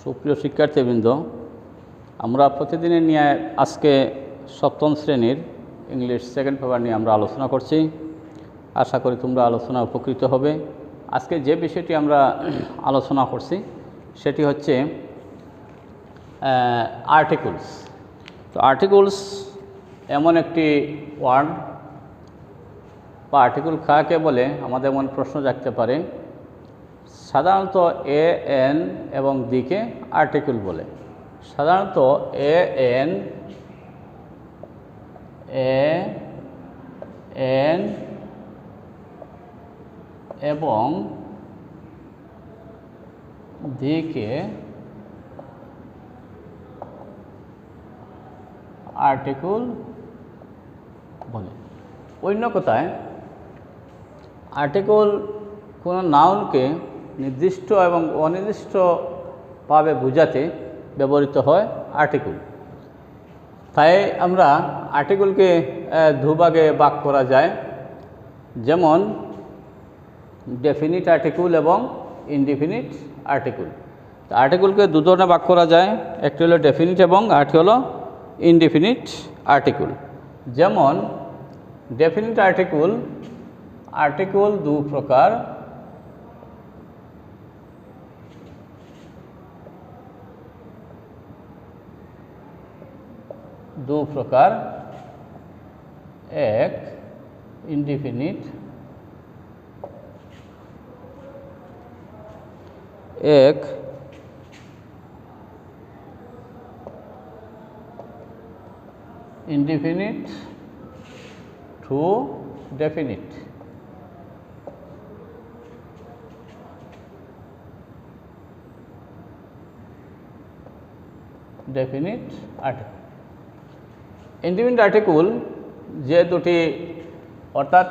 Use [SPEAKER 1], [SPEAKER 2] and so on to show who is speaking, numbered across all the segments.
[SPEAKER 1] সুপ্রিয় শিক্ষার্থীবৃন্দ, আমরা প্রতিদিনের নিয়ে আজকে সপ্তম শ্রেণীর ইংলিশ সেকেন্ড পেপার নিয়ে আমরা আলোচনা করছি। আশা করি তোমরা আলোচনা উপকৃত হবে। আজকে যে বিষয়টি আমরা আলোচনা করছি সেটি হচ্ছে আর্টিকলস। তো আর্টিকলস এমন একটি ওয়ার্ড বা আর্টিকল কাকে বলে আমাদের মনে প্রশ্ন জাগতে পারে। সাধারণত এ এন এবং দিকে আর্টিকেল বলে। সাধারণত এ এন এবং দিকে আর্টিকেল বলে। অন্য কথায় আর্টিকেল কোনো নাউনকে নির্দিষ্ট এবং অনির্দিষ্টভাবে বোঝাতে ব্যবহৃত হয় আর্টিকেল। তাই আমরা আর্টিকেলকে দুভাগে ভাগ করা যায়, যেমন ডেফিনিট আর্টিকেল এবং ইনডেফিনিট আর্টিকেল। তো আর্টিকেলকে দু ধরনের ভাগ করা যায়, একটি হলো ডেফিনিট এবং আরেকটি হলো ইনডেফিনিট আর্টিকেল। যেমন ডেফিনিট আর্টিকেল দু প্রকার। এক ইনডেফিনিট, এক indefinite two definite. Definite article. Indefinite article যে দুটি, অর্থাৎ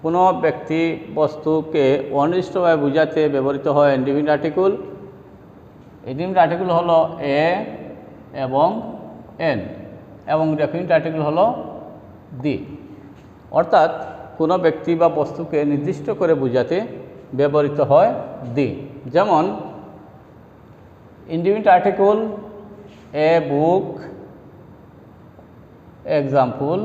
[SPEAKER 1] কোনো ব্যক্তি বস্তুকে অনির্দিষ্টভাবে বোঝাতে ব্যবহৃত হয় ইনডেফিনিট আর্টিকেল। ইনডেফিনিট আর্টিকেল হলো এ এবং এন, এবং ডেফিনিট আর্টিকেল হলো দি। অর্থাৎ কোনো ব্যক্তি বা বস্তুকে নির্দিষ্ট করে বোঝাতে ব্যবহৃত হয় দি। যেমন indefinite article a book, example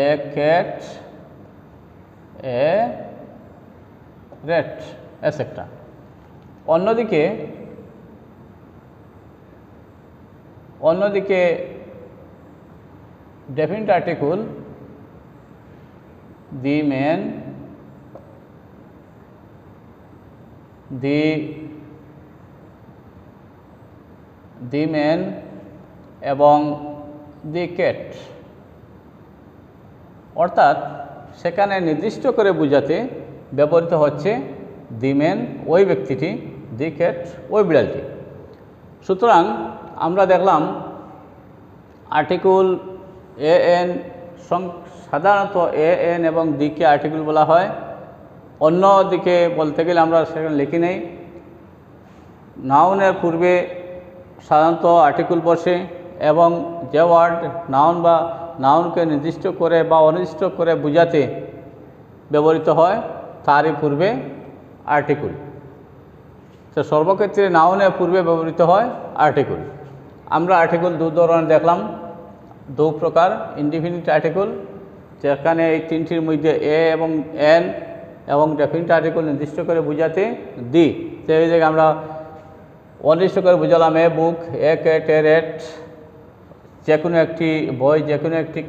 [SPEAKER 1] a cat, a rat, etc. অন্যদিকে definite article the man, the man এবং দি ক্যাট। অর্থাৎ সেখানে নির্দিষ্ট করে বোঝাতে ব্যবহৃত হচ্ছে দি ম্যান ওই ব্যক্তিটি, দি ক্যাট ওই বিড়ালটি। সুতরাং আমরা দেখলাম আর্টিকেল এ এন, সাধারণত এ এন এবং দিকে আর্টিকেল বলা হয়। অন্য দিকে বলতে গেলে আমরা সেখানে লিখি নেই। নাউনের পূর্বে সাধারণত আর্টিকেল বসে এবং যে ওয়ার্ড নাউন বা নাউনকে নির্দিষ্ট করে বা অনির্দিষ্ট করে বোঝাতে ব্যবহৃত হয় তারই পূর্বে আর্টিকেল। তো সর্বক্ষেত্রে নাউনের পূর্বে ব্যবহৃত হয় আর্টিকেল। আমরা আর্টিকেল দু ধরনের দেখলাম, দু প্রকার। ইনডেফিনিট আর্টিকেল যেখানে এই তিনটির মধ্যে এ এবং এন, এবং ডেফিনিট আর্টিকেল নির্দিষ্ট করে বোঝাতে দি। সেই জায়গায় আমরা অনির্দিষ্ট করে বুঝালাম এ বুক, এ ক্যাট, এ রেট, যে কোনো একটি বই, যে কোনো একটি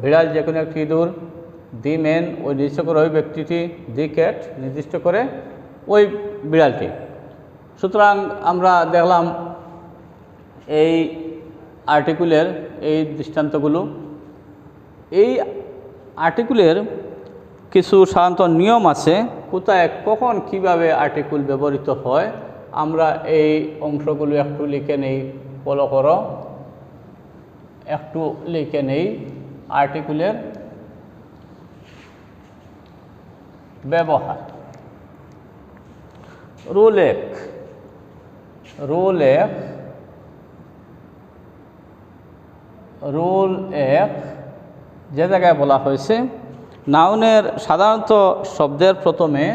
[SPEAKER 1] বিড়াল, যে কোনো একটি ইঁদুর। দি ম্যান ওই নির্দিষ্ট করে ওই ব্যক্তিটি, দি ক্যাট নির্দিষ্ট করে ওই বিড়ালটি। সুতরাং আমরা দেখলাম এই আর্টিকেলের এই দৃষ্টান্তগুলো। এই আর্টিকেলের কিছু সাধারণত নিয়ম আছে, কোথায় কখন কিভাবে আর্টিকেল ব্যবহৃত হয়। আমরা এই অংশগুলো একটু লিখে নেই, ফলো করো। একটু লিখে নেই আর্টিকেলের ব্যবহার। রুল এক যে জায়গায় বলা হয়েছে নাউনের সাধারণত শব্দের প্রথমে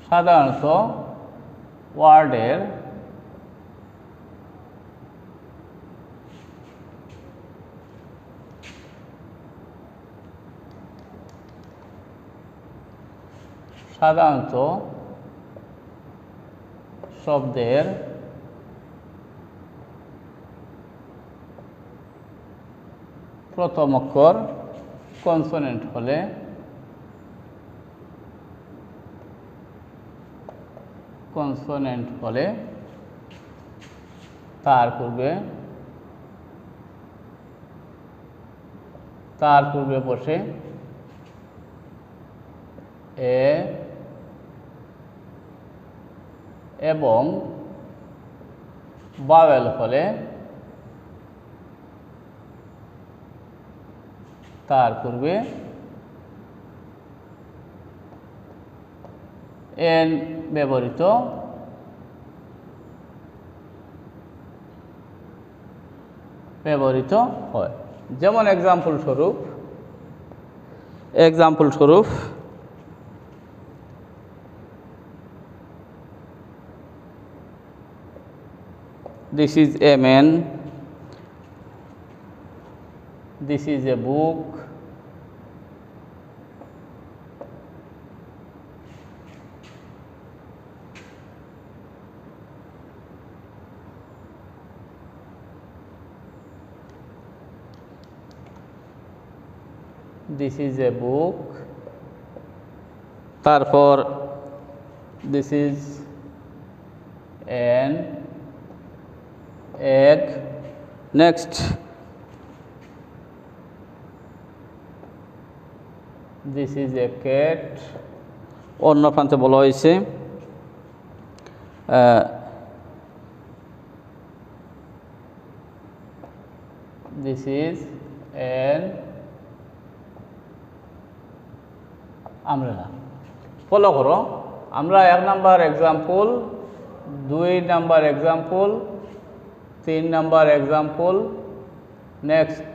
[SPEAKER 1] সাধারণত ওয়ার্ডের শব্দের প্রথম অক্ষর কনসোনেন্ট হলে তার পূর্বে বসে এ এবং ভাওয়েল হলে তার পূর্বে এন ব্যবহৃত হয়। যেমন এক্সাম্পল স্বরূপ this is a man, this is a book, this is a book, তারপর this is an egg, next this is a cat, অন্য প্রান্তে বলা হয়েছে this is an umbrella। Follow করো, আমরা 1 number example, 2 number example, 3 number example, next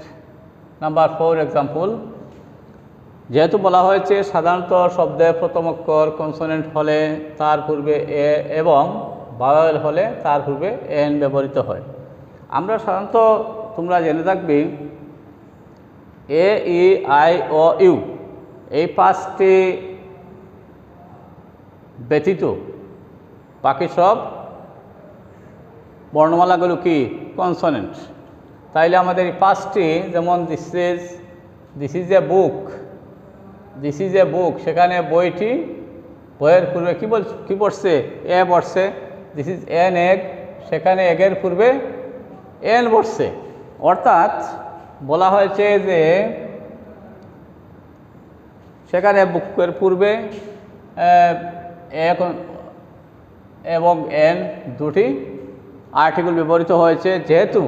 [SPEAKER 1] number 4 example. যেহেতু বলা হয়েছে সাধারণত শব্দের প্রথম অক্ষর কনসোনেন্ট হলে তার পূর্বে এ এবং ভাওয়েল হলে তার পূর্বে এন ব্যবহৃত হয়। আমরা সাধারণত তোমরা জেনে থাকবে এ, ই, আই, ও, ইউ এই 5টি ব্যতীত বাকি সব বর্ণমালাগুলো কি কনসোনেন্ট। তাইলে আমাদের এই 5টি, যেমন দিস ইজ এ বুক, সেখানে বইয়ের পূর্বে কি পড়ছে এ বসছে। দিস ইজ এন এগ, সেখানে এগের পূর্বে এন বসছে। অর্থাৎ বলা হয়েছে যে সেখানে বুকের পূর্বে এবং এন দুটি আর্টিকেল ব্যবহৃত হয়েছে। যেহেতু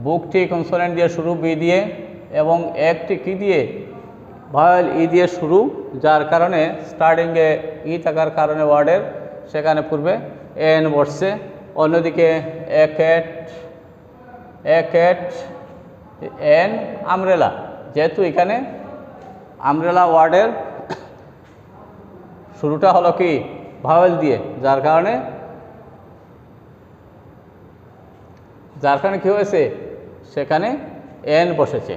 [SPEAKER 1] বুকটি কনসোনেন্ট দিয়ে শুরু বি দিয়ে এবং একটি কি দিয়ে ভাওয়েল ই দিয়ে শুরু, যার কারণে স্টার্টিংয়ে ই থাকার কারণে ওয়ার্ডের সেখানে পূর্বে এন বসছে। অন্যদিকে এ ক্যাট, এন আমব্রেলা, যেহেতু এখানে আমব্রেলা ওয়ার্ডের শুরুটা হলো কি ভাওয়েল দিয়ে, যার কারণে কি হয়েছে সেখানে এন বসেছে।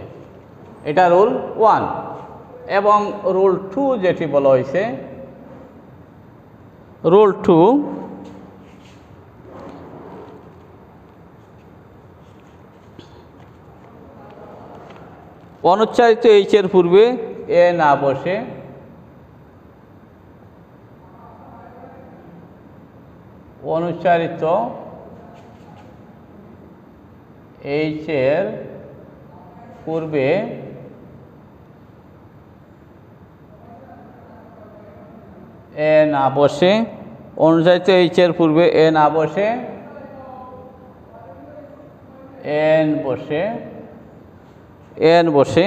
[SPEAKER 1] এটা রুল 1। এবং রুল 2 যেটি বলা হয়েছে, রুল 2 অনুচ্চারিত এইচের পূর্বে এ না বসে অনুচ্চারিত এইচের পূর্বে এ না বসে, অনুচ্চারিত এইচের পূর্বে এ না বসে এন বসে।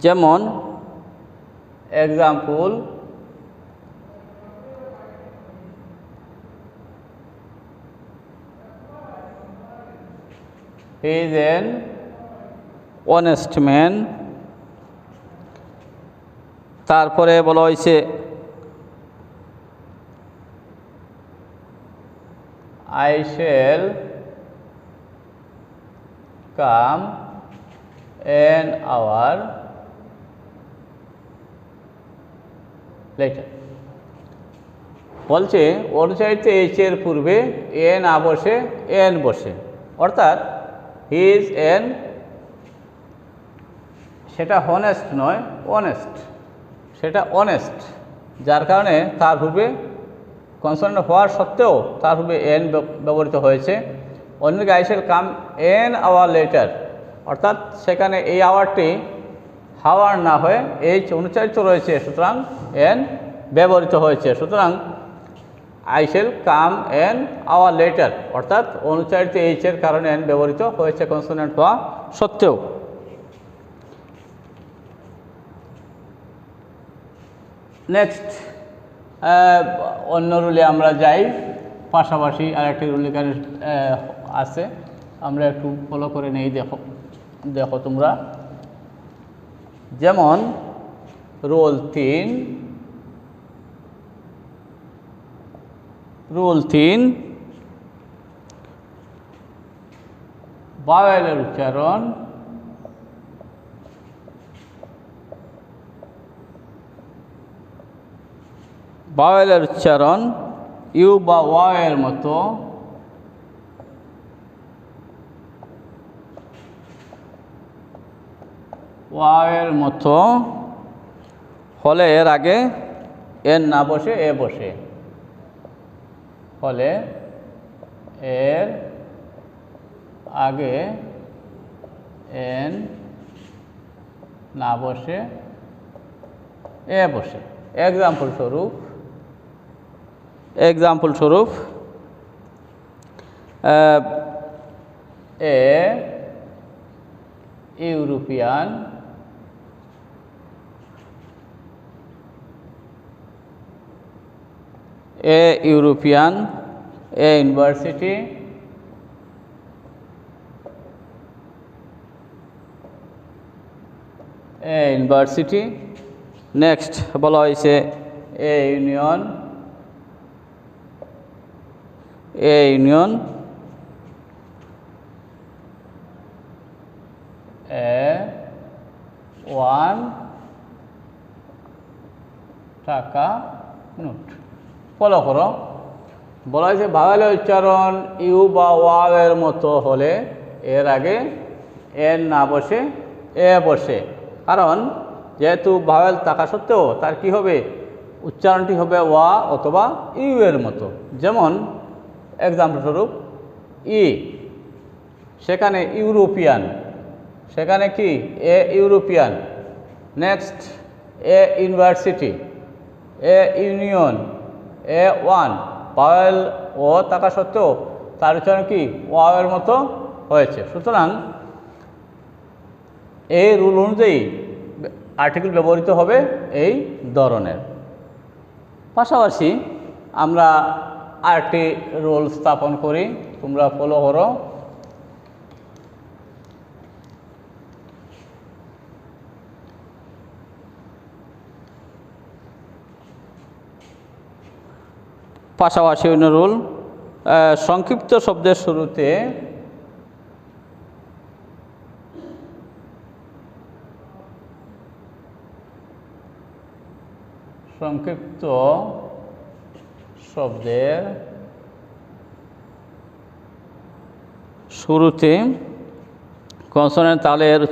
[SPEAKER 1] যেমন example he is an honest man, তারপরে বলা হয়েছে I shall come an hour later. বলছে অনুচারিত এইচ এর পূর্বে এ না বসে এন বসে, অর্থাৎ হি ইজ এন, সেটা হনেস্ট নয়, অনেস্ট, সেটা অনেস্ট, যার কারণে তার পূর্বে কনসোনেন্ট হওয়ার সত্ত্বেও তার পূর্বে এন ব্যবহৃত হয়েছে। অন্যদিকে I shall come an hour later, অর্থাৎ সেখানে এই আওয়ারটি হাওয়ার না হয়ে এইচ অনুচারিত রয়েছে, সুতরাং এন ব্যবহৃত হয়েছে। সুতরাং I shall come an hour later, অর্থাৎ অনুচারিত এইচের কারণে এন ব্যবহৃত হয়েছে কনসোনেন্ট হওয়া সত্ত্বেও। নেক্সট অন্য রুলে আমরা যাই, পাশাপাশি আরেকটি রুল এখানে আছে, আমরা একটু ফলো করে নেই। দেখো তোমরা, যেমন রুল 3 ভাওয়েলের উচ্চারণ ইউ বা ওয়ের মতো হলে এর আগে এন না বসে এ বসে, হলে এর আগে এন না বসে এ বসে। এক্সাম্পল স্বরূপ a European a university next বলা হয়েছে এ ইউনিয়ন $1 টাকা নোট। ফলো করো, বলা হয়েছে ভাওয়েলের উচ্চারণ ইউ বা ওয়াওয়ের মতো হলে এর আগে এন না বসে এ বসে, কারণ যেহেতু ভাওয়েল থাকা সত্ত্বেও তার কি হবে, উচ্চারণটি হবে ওয়া অথবা ইউ এর মতো। যেমন এক্সাম্পল স্বরূপ ই, সেখানে ইউরোপিয়ান, সেখানে কি a European. Next a university, a union, A1 vowel ও থাকা সত্ত্বেও তার উচ্চারণ কি ওয়াওয়ের মতো হয়েছে। সুতরাং এই রুল অনুযায়ী আর্টিকেল ব্যবহৃত হবে এই ধরনের। পাশাপাশি আমরা আরেকটি রুল স্থাপন করি, তোমরা ফলো করো। পাশাপাশি অন্য রুল, সংক্ষিপ্ত শব্দের শুরুতে কনসোনেন্ট তাহলে এর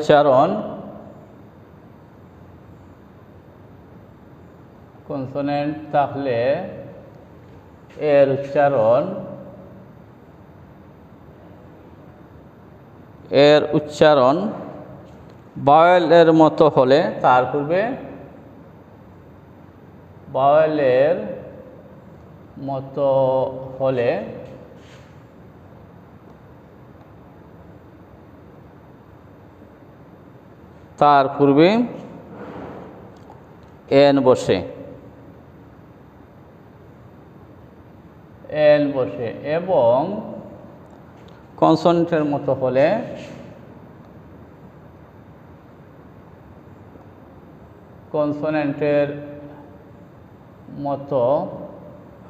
[SPEAKER 1] উচ্চারণ ভাওয়েলের মতো হলে তার পূর্বে এন বসে এবং কনসোনেন্টের মতো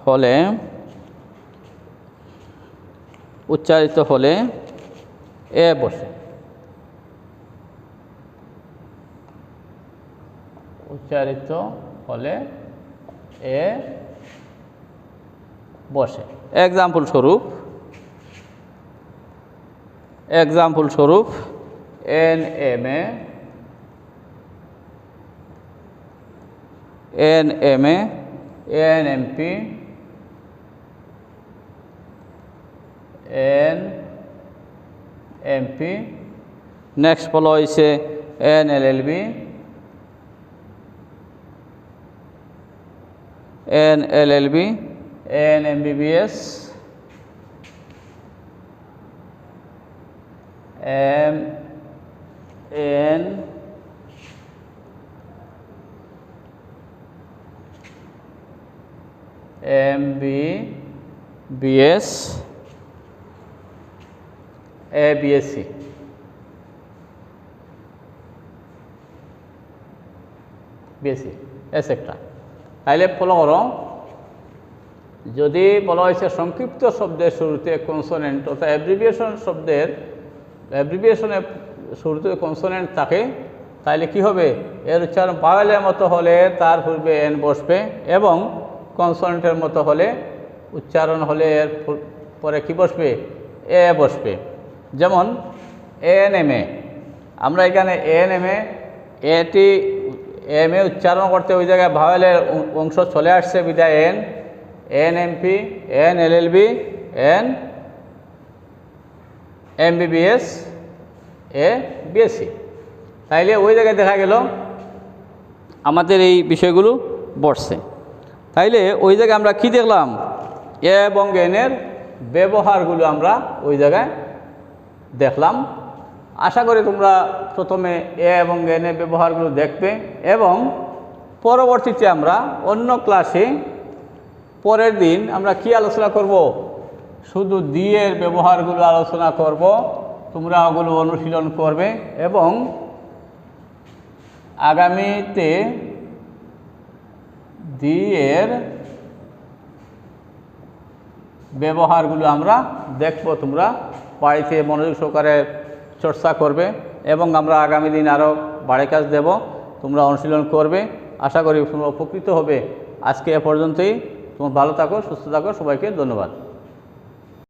[SPEAKER 1] হলে উচ্চারিত হলে এ বসে। উচ্চারিত হলে এ বসে। এক্সাম্পল স্বরূপ NMA, NMP, নেক্সট ফলো হয়েছে NLLB, NMBBS, MBBS, ABSC, BSc, etcetera. তাইলে ফলো করো, যদি বলা হয়েছে সংক্ষিপ্ত শব্দের শুরুতে কনসোনেন্ট অর্থাৎ অ্যাব্রিভিয়েশনের শুরুতে কনসোনেন্ট থাকে, তাইলে কি হবে? এর উচ্চারণ ভাওয়েলের মতো হলে তার পূর্বে এন বসবে, এবং কনসোনেন্টের মতো হলে উচ্চারণ হলে এর পরে কি বসবে? এ বসবে। যেমন NMA, আমরা এখানে NMA, এটি MA উচ্চারণ করতে ওই জায়গায় ভাওয়েলের অংশ চলে আসছে বিদায় N, NMP, NLLB, NMBBS, ABSc। তাইলে ওই জায়গায় দেখা গেল আমাদের এই বিষয়গুলো বসছে। তাইলে ওই জায়গায় আমরা কি দেখলাম? এ এবং এনের ব্যবহারগুলো আমরা ওই জায়গায় দেখলাম। আশা করি তোমরা প্রথমে এ এবং এনের ব্যবহারগুলো দেখবে, এবং পরবর্তীতে আমরা অন্য ক্লাসে পরের দিন আমরা কি আলোচনা করব? শুধু দিয়ের ব্যবহারগুলো আলোচনা করব। তোমরা ওগুলো অনুশীলন করবে, এবং আগামীতে দিয়ের ব্যবহারগুলো আমরা দেখব। তোমরা বাড়িতে মনোযোগ সহকারে চর্চা করবে, এবং আমরা আগামী দিন আরও বাড়ি কাজ দেব। তোমরা অনুশীলন করবে, আশা করি তোমরা উপকৃত হবে। আজকে এ পর্যন্তই। তোমরা ভালো থাকো, সুস্থ থাকো। সবাইকে ধন্যবাদ।